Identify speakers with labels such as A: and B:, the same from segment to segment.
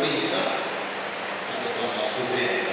A: Luisa, anche con la studenta.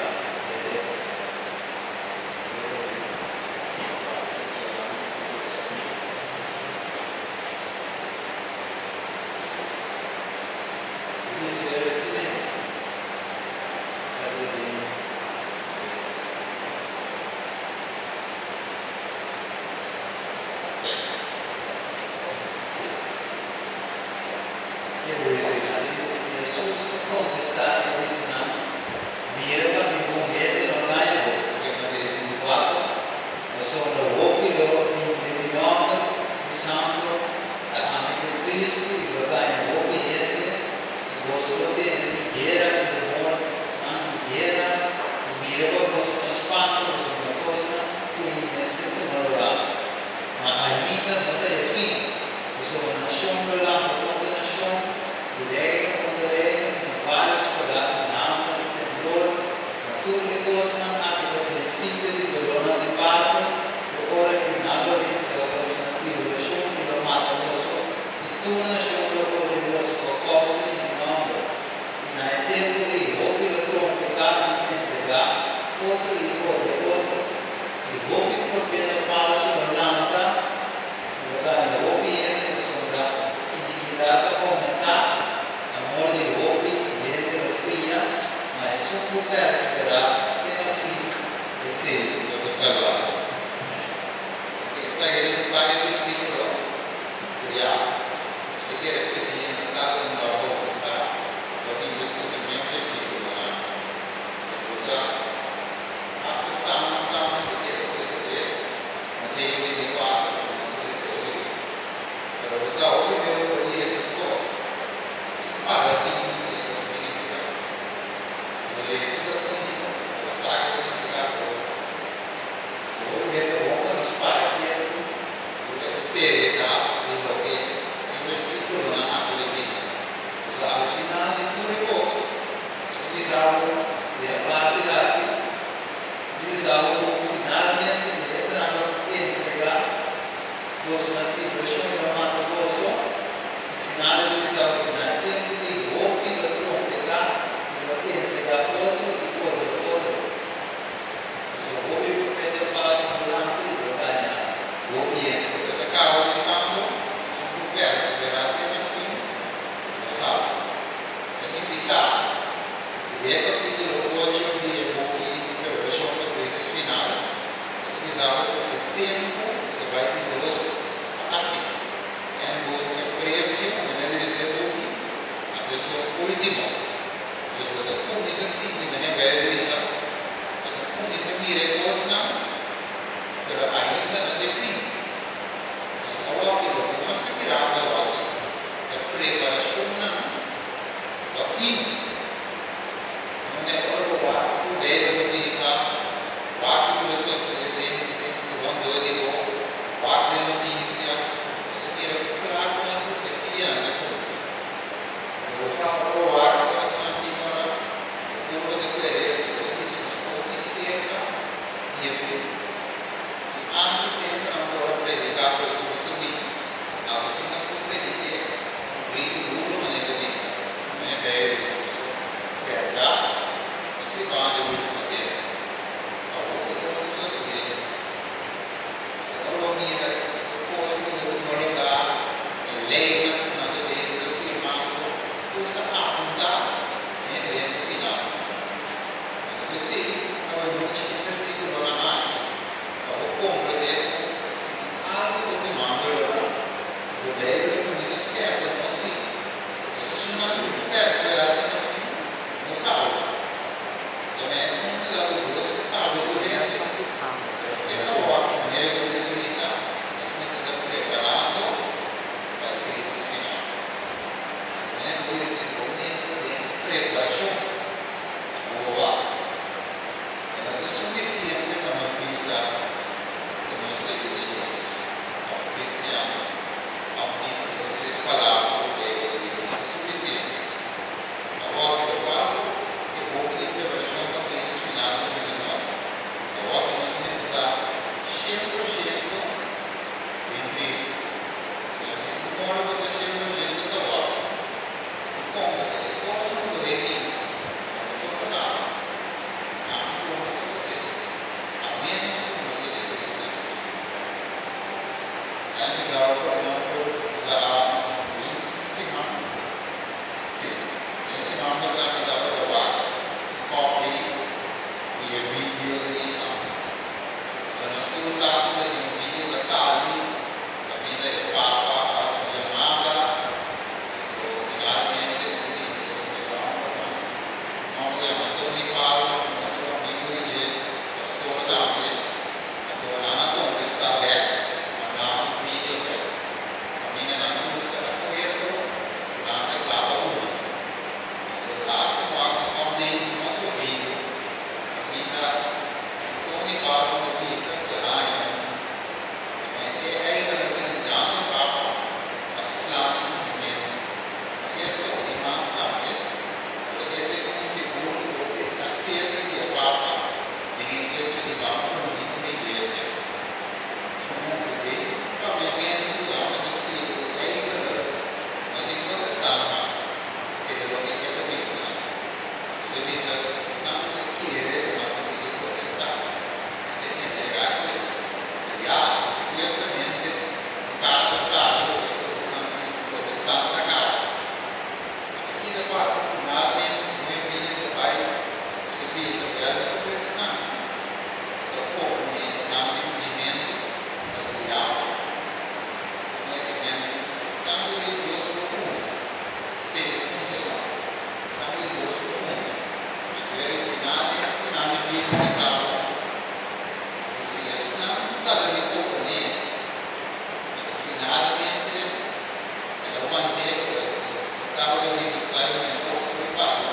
A: acabo de visitar un negocio de paso.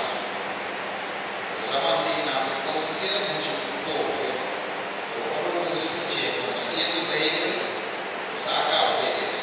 A: La mattina mi posto era mucho poco. Ora lo escuché, conociendo de él, lo saca de él.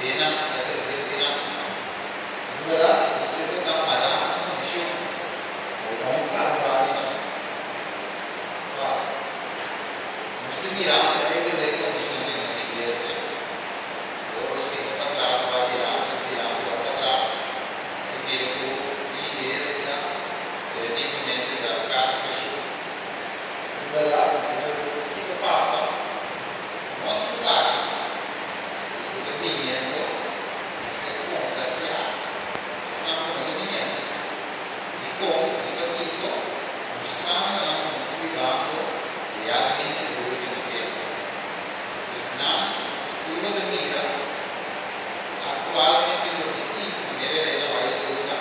A: Dena ya tervesina. Verdad, você tem que dar uma olhada no bicho. Ou vai para o lado. Mesti mirar a igreja condição de nossa igreja. Ou você para trás, vai virar para trás. Porque a igreja é diferente da casa do bicho. Verdade, o que passa? Nosso pai, o caminhando, você conta que há, estamos no caminhando. E como, o partido, mostrando, não explicando, realmente do último tempo. Senão, estiva da mira, atualmente o objetivo que era a igreja,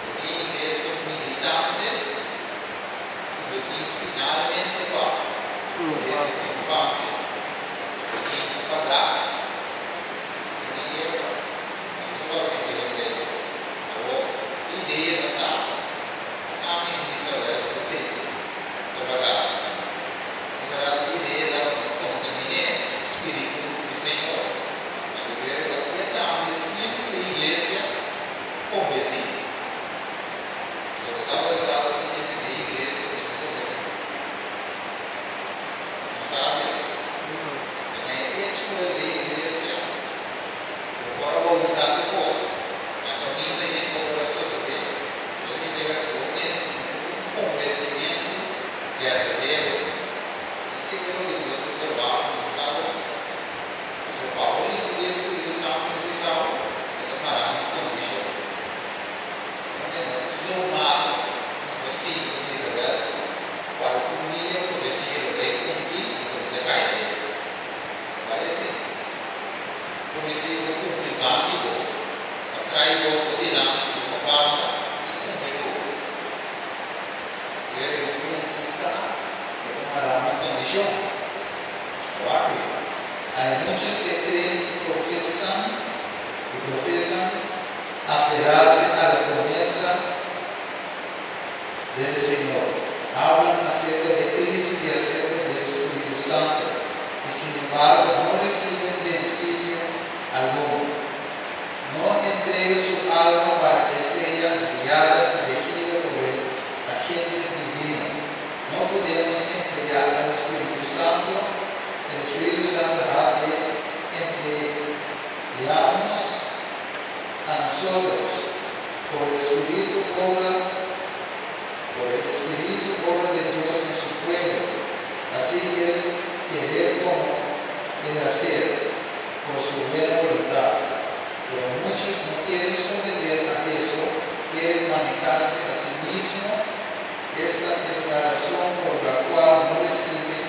A: porque a igreja militante, o objetivo finalmente va. Esse triunfante. E para trás. E eu, se eu vou dizer, a ideia da tal, a minha missão é descer para trás. A ideia da contaminar o Espírito do Senhor. E então, eu sinto a igreja convertida. Eu estava usando a igreja para se converter. Sabe? É tipo de igreja. Agora vou usar depois. Na caminho da gente para a sociedade. Eu me vejo nesse convertimento verdadeiro. E se eu não digo, se eu trabalho no Estado, você Paulo e se diz que eles são utilizados, ele tomará uma condição. Somado, assim, como Isabel, para cumprir a profecia do rei cumprir e cumprir a caída. Vai assim. Profecia do cumprimento, atrai o dinâmico de uma parte, se cumpriu. E ele precisa tomará uma condição. Há muitos que creem e professam aferrar-se à promessa do Senhor. Hablam acerca de Cristo e acerca do Espírito Santo, e sin embargo não recebem benefício algum. Não entregam sua alma para que seja guiada e regida por agentes divinos. Não podemos entregar ao Espírito Santo. O Espírito Santo ha de emplearnos a nosotros. Por el Espíritu obra de Dios en su pueblo. Así el querer como el hacer, por su buena voluntad. Pero muchos no quieren someter a eso, quieren manejarse a sí mismos. Esta es la razón por la cual no reciben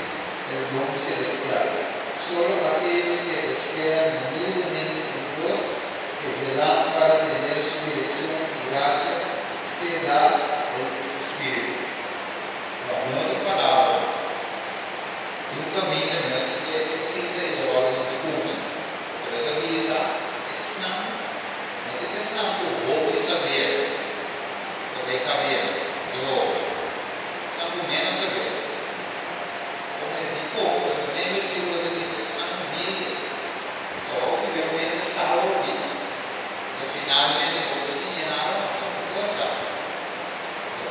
A: el don celestial. Solo aquellos que esperan humildemente en Dios, que velan para tener su dirección y gracia, se da el Espíritu. En outra palavra, um caminho que é cita e logo de Cuba, porque a camisa é sinal, não tem que sinal por roupa e saber, também cabelo, e roupa, sinal por menos saber. Como é de pouco, nem o versículo da camisa é sinal humilde, só que realmente saúde, no finalmente, porque assim é nada, só por coisa.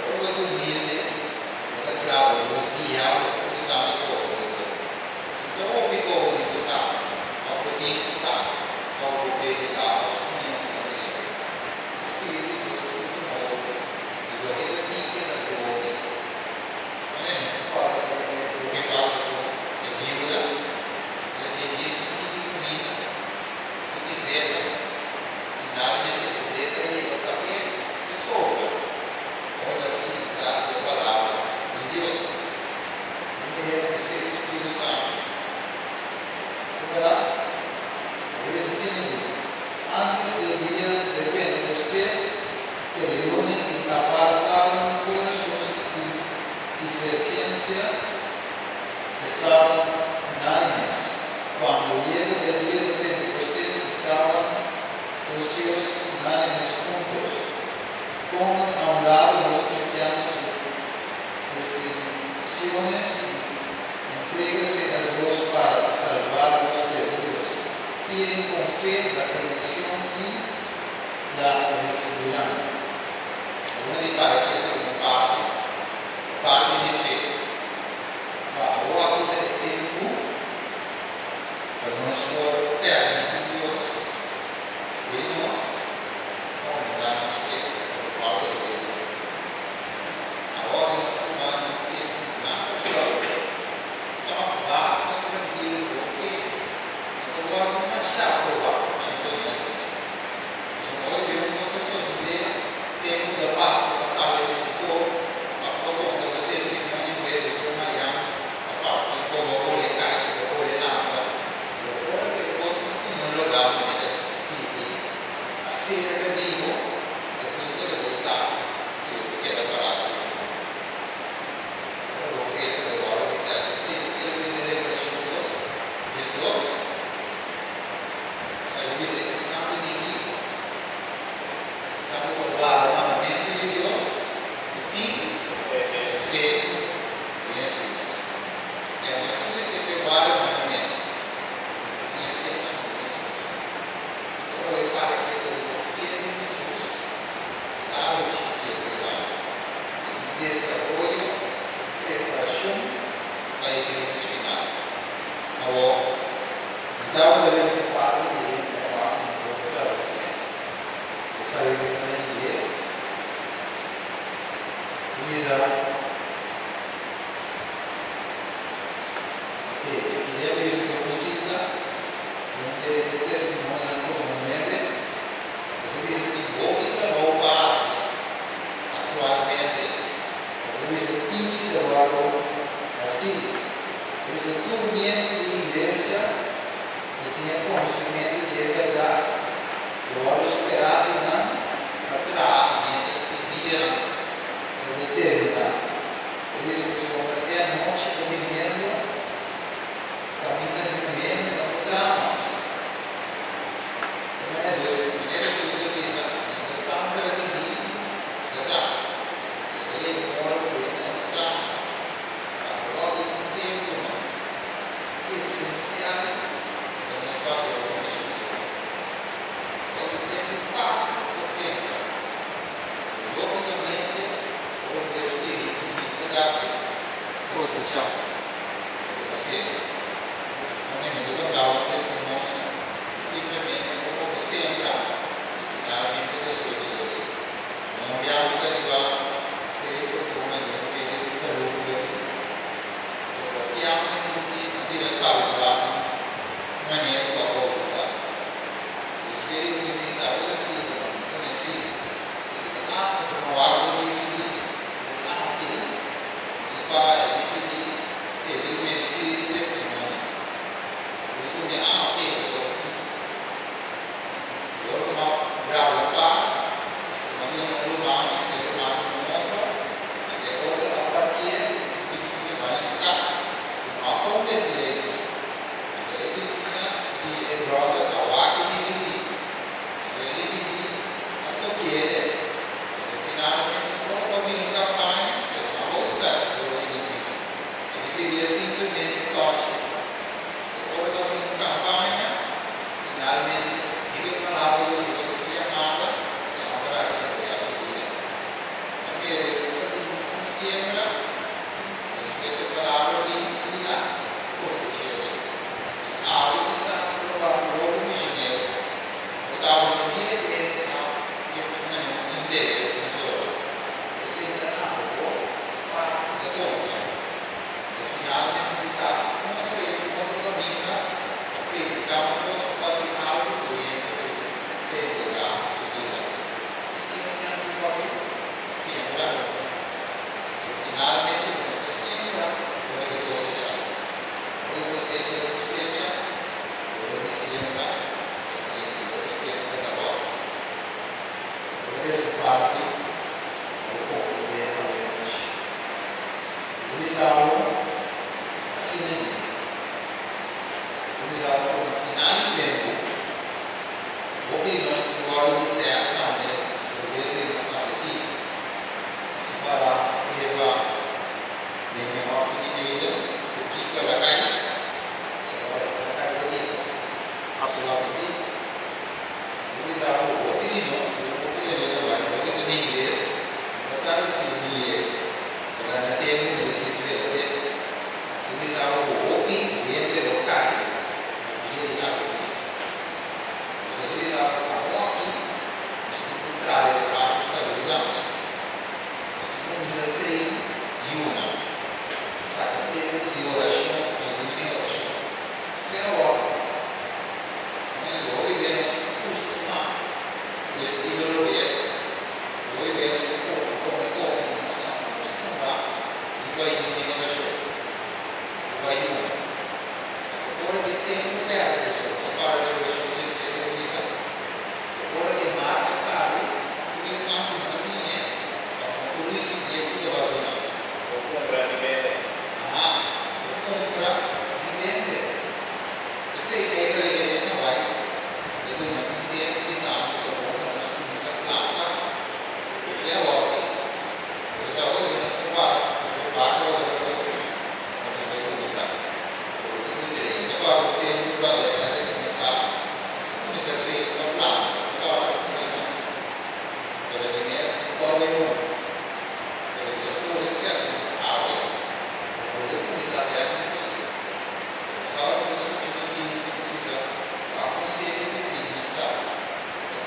A: Ou é humilde, claro, Deus guiava essa visão do povo. Então, o que eu digo, sabe? Ao que eu sabe? Ao que eu digo, assim, o Espírito de Deus foi muito novo. E o que eu digo é nascer o homem. Não é? Mas fala o que passa com a viúva. Ele disse o que comida, o que zeta. Finalmente, zeta e também é sobra. Olha assim, graças à palavra. Deus, não queria ser o Espírito Santo. É verdade? Eles ensinam da condição e da recebirão. Uma de para que uma parte de fé. Bahwa kita itu bermaksud pergi Dios, Dios, orang fé, Paulo itu. Awak ini semua mungkin nak usah, tak basta tranquilo, fé. Agora não mais chato lá, não conhece. Semua dia uma pessoa se tempo da paz, passar o risco, a favor da cabeça que não vê, se uma yama, a paz que como olhe cai, olhe nada. Agora que eu posso um lugar onde ele explique a cena de Deus, que toda vez sabe se ele quer parar assim. Agora o feito agora que quer dizer que ele vai ser reconhecido diz Deus. Ele diz que está no inimigo. Sabe o mandamento de Deus? O título é fé em Jesus. É uma suíça que guarda o mandamento. Você tinha fé em Jesus. Então eu para que eu tenho fé em Jesus. A luta que eu guardo. Desenvolve preparação para a igreja final. Agora, dava da vez que parte de trabalho no corpo da você. Você sabe em inglês. Lisa. Ok, eu queria ver se eu consigo um testemunho do momento. Eu disse que vou me trabalhar base atualmente. Eu disse que tive trabalho assim. Eu disse que todo ambiente de igreja eu tinha conhecimento de verdade. Eu era esperado na trave, nesse dia, eu determinar. Eu disse que só é a noite do milênio, caminha de milênio, não tramas. Como é Deus? Primeiro Jesus diz, está no caminho, já está. Ele mora por ele, não tramas. Agora ele não tem um essencial. Nós fazemos isso. É um tempo fácil de sempre. Logicamente, o Espírito me pedaço. Você tchau. Você não me mudou dar um testemunho. Simplesmente como você entrar. Finalmente você te deu. Não me ajuda de lá. Se ele for como ele fez, ele saúde. Eu piamo assim que a vida saúde lá. Maneira com a outra, sabe? O Espírito me visita, eu conheci, ele formou algo de dividir, ele para dividir, se ele me dividir testemunho, ele me pessoal, eu não gravo para, mas eu não vou lá, eu não vou até outra partir, e fui mais caros, não compreender. Brother, da Waki dividir. Ele dividir a toqueira. Finalmente, quando eu campanha, você não vou usar ele dividir. Ele queria simplesmente toque. Quando eu campanha, finalmente, ele falava de você que amava, e agora ele é a segura. Porque ele sempre tem sempre, ele falava de ir lá, você chega. Sabe que outro missionário, eu estava diretamente no interesse na sua. Você entra na rua, para de conta. No final, tem que pensar como eu caminho, acreditar uma coisa, fazer algo do pegar, subir. Esquece assim, alguém, sempre. Se finalmente, sempre, onde você está. Onde você está. Siembra, da volta. Essa parte é um pouco de realmente. Eles falam assim mesmo. Eles falam que no final do tempo, o que nós agora de teste também, por vezes nós estamos aqui, separar e levar nenhuma finida, o que vai cair. Agora vai cair do livro. Absolutamente.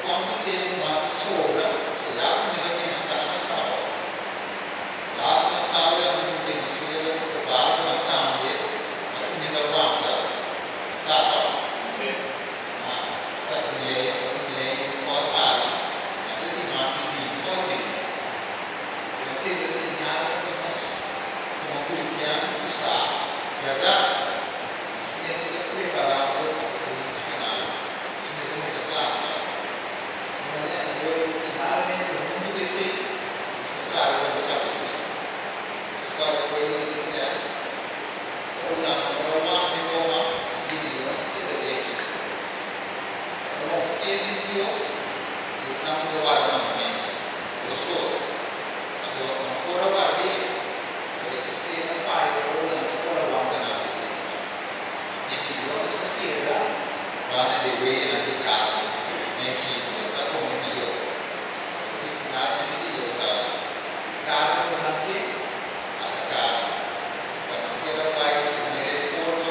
A: quanto tempo mais sobra, se já começa a pensar na sala. Lá na sala, a gente tem que ser o barco na câmera, a gente começa a guardar, sabe? Sabe, lei, possado, a gente não pedir, possível. Você desenhar como cristiano, usar, verdade? Isso precisa preparar para a crise final. Isso precisa claro. Finalmente, o mundo que se claro, como sabe que história foi iniciada. Uma de Thomas de Deus que deve uma fé de Deus e santo do armamento. Gostoso. Então, não por aguardar, porque fé não faz, não por aguardar na vida de Deus. E melhor essa queda, vai na beber na de carne, nem que está comendo melhor. E finalmente Deus faz carne nos aqui, a carne. Sabe que ela vai se reforma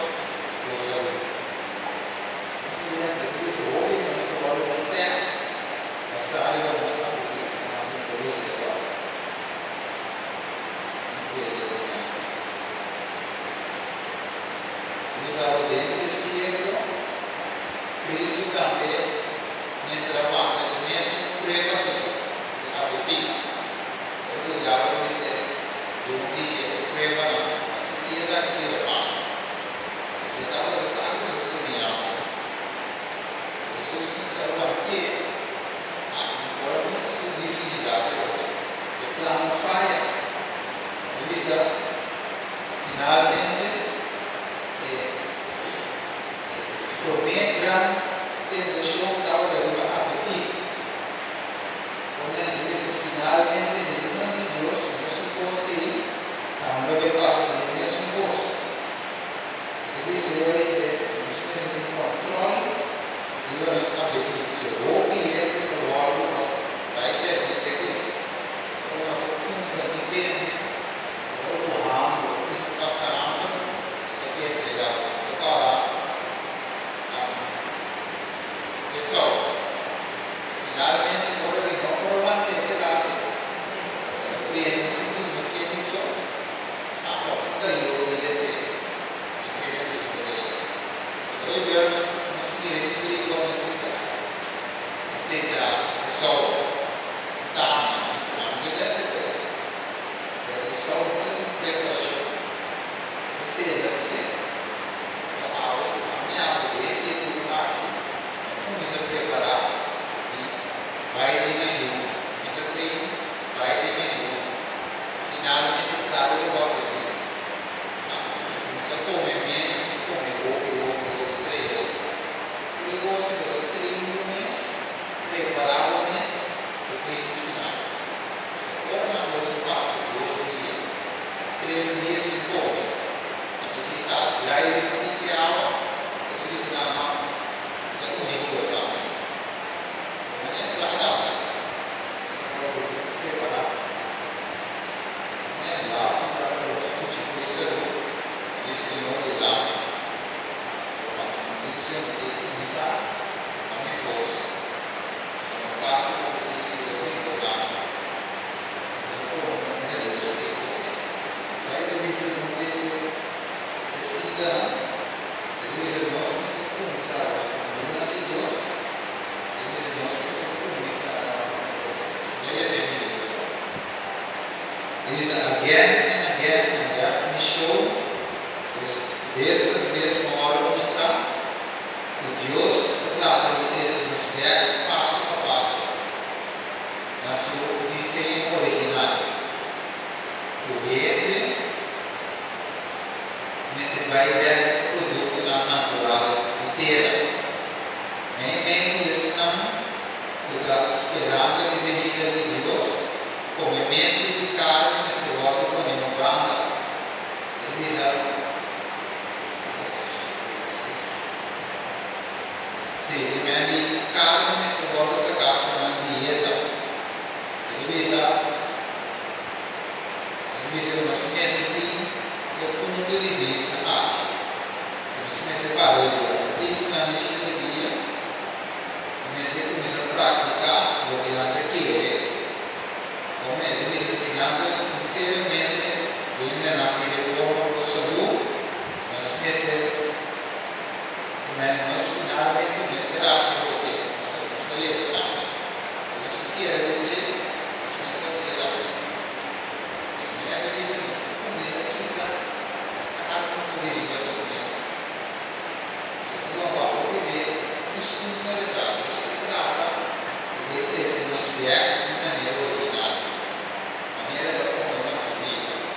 A: ou saúde. E a isso hoje nós estamos no teste. Essa área da nossa vida, a polícia agora. Nos obedecendo, Cristo também nessa parte do mesmo preparo de apetite. Obrigado por você. Eu vi preparo a seguida que eu falo. Você estava pensando se você me ama. Jesus me salva aqui. Agora não se sente divinidade. O plano falha. Elisa finalmente promete tentação estava derivando apetite. Quando Elisa finalmente no nome de Deus não se pode ir a um lugar passa de mesmo gosto. Elisa olha uma espécie de controle e olha os apetites. Se eu vou pedir no órgão, vai perder aqui. Uma compra de perde, ou ramo, ou isso passando, é entregado para pessoal. Finalmente, agora que não por manter de lá, perde esse tipo de químico, a porta e o líder de essa história. Então, vemos uma espírito perigoso, aceita pessoal, tá, não me dá certeza. Pessoal, não tem preparação. Você é assim, a minha mulher que é tudo aqui, começa a preparar e vai de nenhum, começa a treinar, vai de nenhum. Finalmente, claro, eu vou aprender. Começa a comer menos, comer outro, treinar. Eu gosto de treinar um mês, preparar um mês, depois de final. Agora, na hora do passo, 2 dias, 3 dias de come. Então, quizás, já ele tem que aula, eu disse na mão, já comigo gostava. Não é claro, você não vai ter que preparar. Não é laço para o discutir esse nome lá. Não tem que começar a me força. Você não parte porque eu vou empolgar. Você pode manter a Deus que sai do vício do meio decida, Deus nós não se começar a falar de Deus, Deus nós não se começar a Deus é Deus. Deus again and again I have me show desde as vezes uma hora mostrar que Deus trata de esse nos guia passo a passo na seu desenho original. O verde nesse vai ver produto natural inteira. Nem bem estão esperando a venida de Deus, comimento de carne nesse lote com nenhum banda. Sim, ele carne nesse lote se gafa na dieta. Ele nós conhecemos o ponto de vista nós me separou de isso na lista de dia Comecei a praticar o que ela quer. Como é que me ensinando sinceramente, ainda na reforma do saúde, nós meses, nós finalmente me será sobre o que nós vamos fazer. Nós queremos dizer, nós vamos fazer lá. Nós me dizem, como isso aqui, tá? A confundiria com os meses. Se eu vou beber, isso não é verdade, isso é grave. Porque se nós vier de maneira original, maneira da como nós vivemos,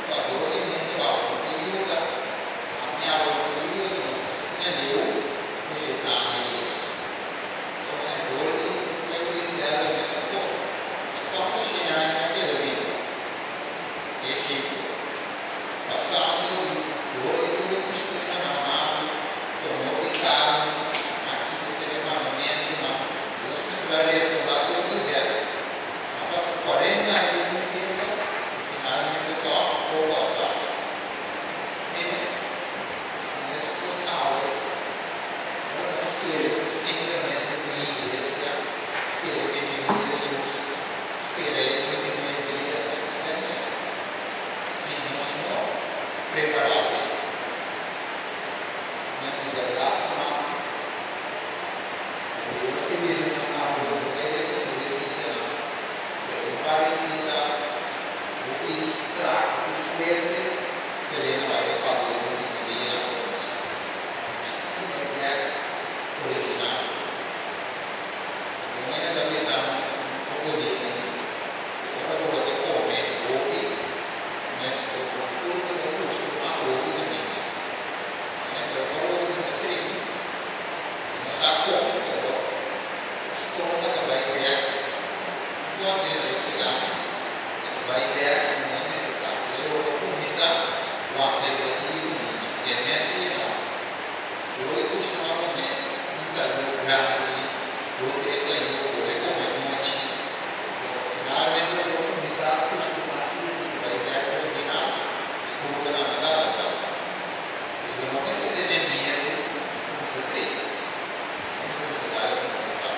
A: só que o mundo ajuda, a minha ajuda, nos ensinou, vegetar a Deus. Então, hoje, eu disse ela nessa coisa. Então, eu cheguei naquela vida, Egito, passando, hoje, tudo costuma na mão, tomou de carne, aqui no fermamento, não. Deus me esclareceu lá todo o dia. Após 40 anos de cima, finalmente toca o passar. Nesse postal, nós queremos simplesmente uma igreja, queremos Jesus, queremos uma igreja, se nós não prepararmos, não prepararmos, Deus que diz que nós estamos essa parecida, parecida, o extrato, o flete, que ele vai para o mundo de vida na cruz. Isso é ideia original. Não é da visão poderosa. Eu vou ter que comer ouve, mas eu procuro da curso uma ouve na vida. Eu vou nessa tribo. Não sabe como, o estômago vai ver. Não sei se explicar. Vai ver como necessidade. Eu vou começar o aplicativo e a minha cidade. Eu costumo comer um calor grande, outro calor, eu comer noite. Finalmente eu vou começar a acostumar aqui, vai ver o original e colocar na minha data. Se eu não conseguir ter medo, não se treina. Não se necessário conquistar.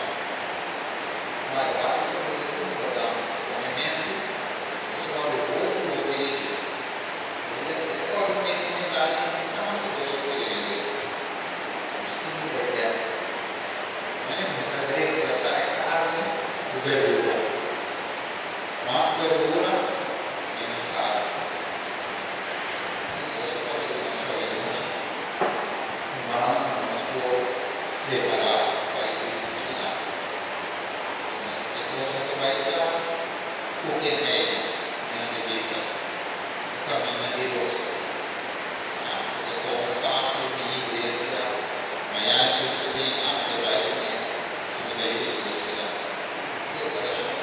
A: Mas vai ser um programa de movimento, você vai ver pouco beijo. Ele pode me entender que não é Deus que ele isso não é verdade. Mas a grega vai sair carne do verdura. Mais verdura, menos carne. Deus pode ver na sua vida. Mas nós podemos preparar para a igreja final. Deus vai dar o que é médio na igreja, o caminho de Deus. De forma fácil, minha igreja, amanhã se você vem a levar comer, se me der Deus que dá. Eu quero achar.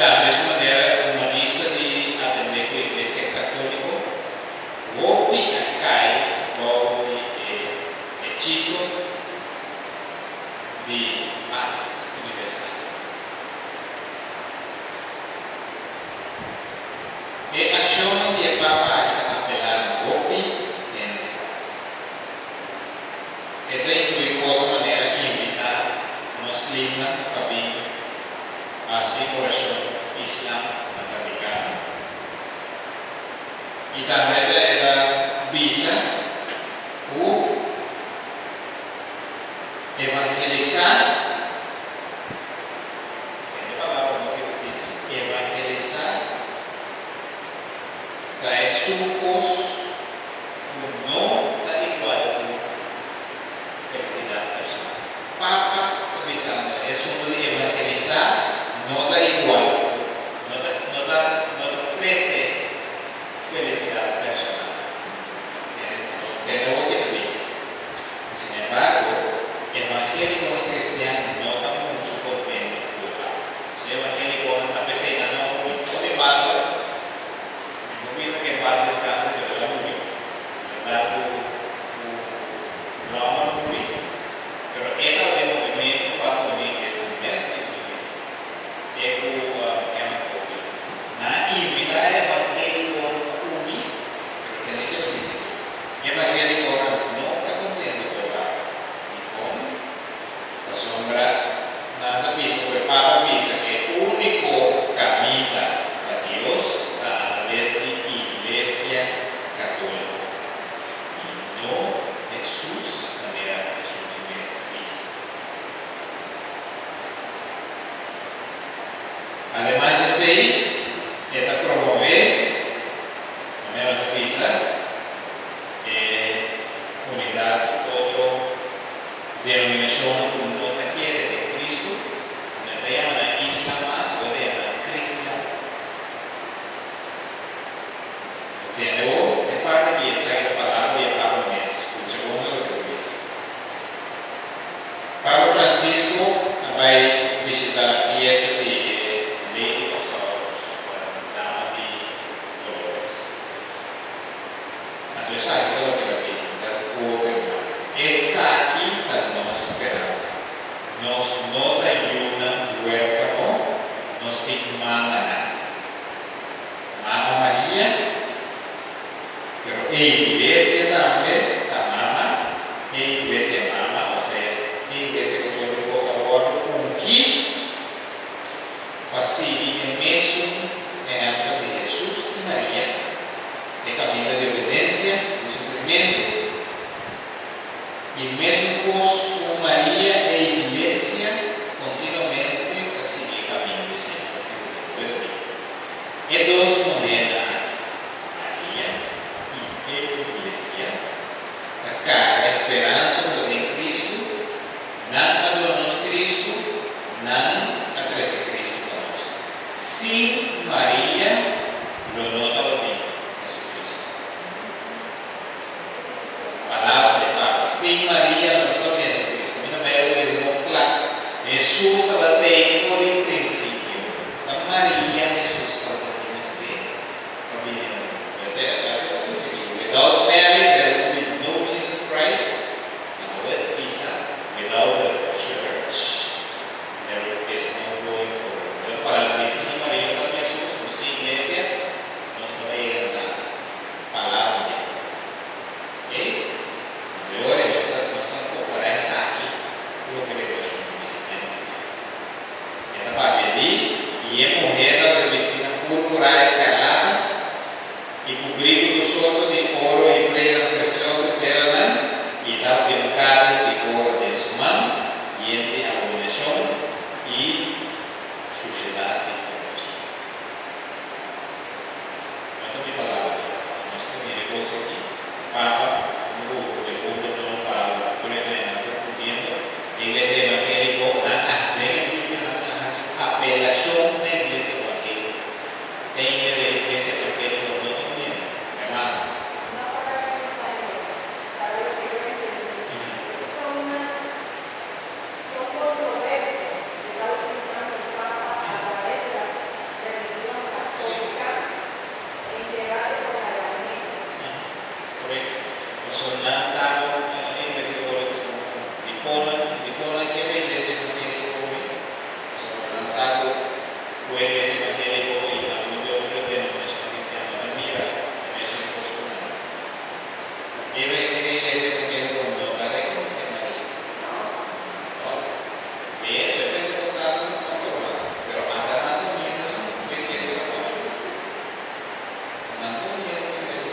B: Italia è una maniera di attendere
A: Y también la visa o evangelizar. ¿Qué palabra no quiero decir? Evangelizar. Da sucos no da igual felicidad personal. Papa está avisando, es uno de evangelizar, no da igual, no da crece felicidad personal. De nuevo que te dice. Sin embargo, evangélico no cristiano no da mucho contento. Si evangélico no está pesando, no de malo. No piensa que paz descansa que te va a morir. ¿Verdad? No vamos a morir. Pero esta de movimiento para morir es un mestre. Es como que me copia. Na invita evangélico unir. Pero tiene que lo decir. Evangélico no está contento con la sombra. Nada piensa, porque Papa piensa que el único camino a Dios a través de la Iglesia Católica. Y no Jesús, la verdad, Jesús es Cristo. Además de ser, esta promover, no me vas a pisar, unidad, otra denominación, no te quiere de Cristo, no te llaman Islam más, o te llaman cristiano. Tiene de parte de esa palabra y Pablo mes, escucha uno lo que dice. Pablo Francisco va a visitar la fiesta de Lady of Sorrows, Dama de Dolores. Entonces aquí todo lo que lo dice, es aquí la nuestra esperanza. Nos no te ayuda huérfano, nos te manda Mamá María, pero la iglesia también, la mamá, la iglesia mamá, o sea, la iglesia católica ahora ungir, así en mesmo ejemplo de Jesús y María, el camino de obediencia, de sufrimiento, y mesmo con María e iglesia continuamente así el camino de siempre, así de dos monedas, María y iglesia, acá la esperanza de Cristo, nada de Cristo, nada a Cristo. Sin María, lo nota lo mismo, Jesucristo. Palabra de Pablo, sin María, lo nota lo mismo, Jesucristo. A mí no me dice muy claro. Jesús estaba dentro del principio. A María, Jesús estaba dentro del misterio. Without Mary, there would be no Jesus Christ. And without the church, there is no going forward. Para la iglesia sin María también Jesús, no sin iglesia, no se va a ir a la palabra de Dios. Ahora nuestra conferencia aquí, lo que le voy a decir. Esta para pedir, y es mujer de vestida púrpura escarlata, y cubrido nosotros de oro y piedra preciosa, perla, y dado de cáliz de oro de su mano, y de abominación y suciedad de formación. Esta es mi palabra. No estoy ni de cosa aquí. Papa, un grupo de fondo de una palabra, por ejemplo, entendiendo, iglesia evangélica, apelación de iglesia evangélica. Tem de iglesia evangélica, no tengo hermano. Son lanzados en la iglesia católica, diponen que la iglesia evangélica son lanzados por la iglesia evangélica y la muchos otros denominaciones cristianas. Mira, eso es imposible. Y la iglesia evangélica no está reconociendo a María. De hecho, el pentecostal no está formado, pero andan manteniéndose en la iglesia católica. Manteniendo la iglesia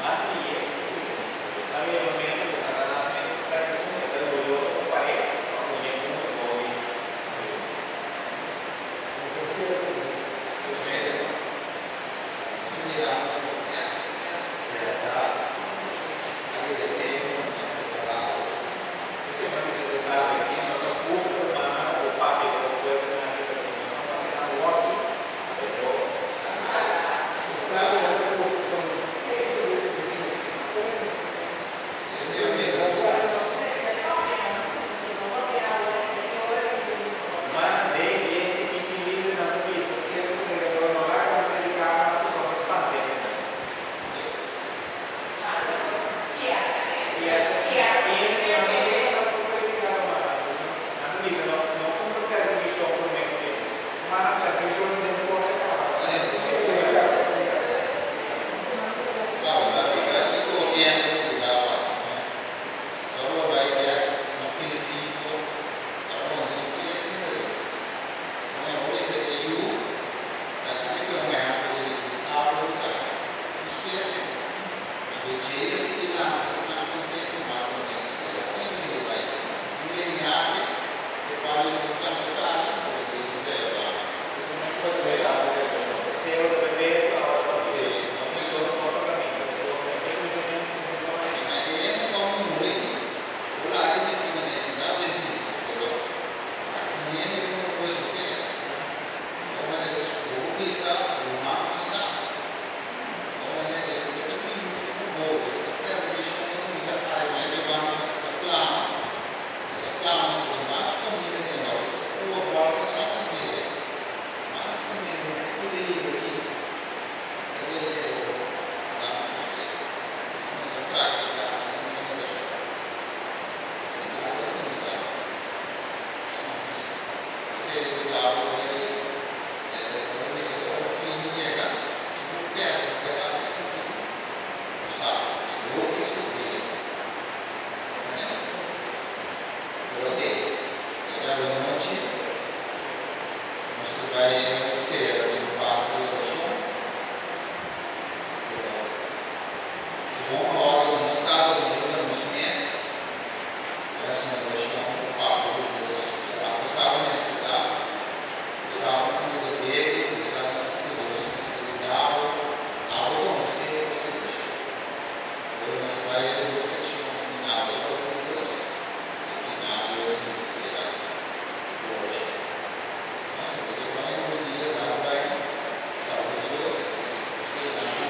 B: Más bien, pues, está bien,
A: Leggersi là, sta contento, ma contento. Sempre si vai. Impegnati, e quali sono state sale, poi si risolveva.
B: Secondo me quello era se ero dove pesca,
A: Sì,
B: ho preso un po' capito, devo fare
A: e è come un morire. Ora che mi si vede, da 20 secondi, niente come questo fare. Come le scuole, sa, umano sta. Come le scuole, si muove, si pensa che ci sono un disaccato, ma è quando si plano sul masto, mi viene no, o fuori da capire. Masto mi viene, quindi qui. E quindi la pratica non è da se usavo come si può finire si può persi per altri fini usavo sviluppi su questo però che era oggi nostro paese sera di un parco da solo buon uno stato di non smesso adesso ne lasciamo un po' di usava università usava quando dovevi usava quando specializzavo avevo una serie di semplici per una storia di due sezioni finale dopo due e finale di sera veloce ma se potete fare come dire da vai da due sera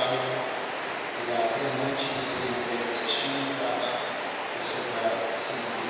A: e la noite de reflexão cada você vai se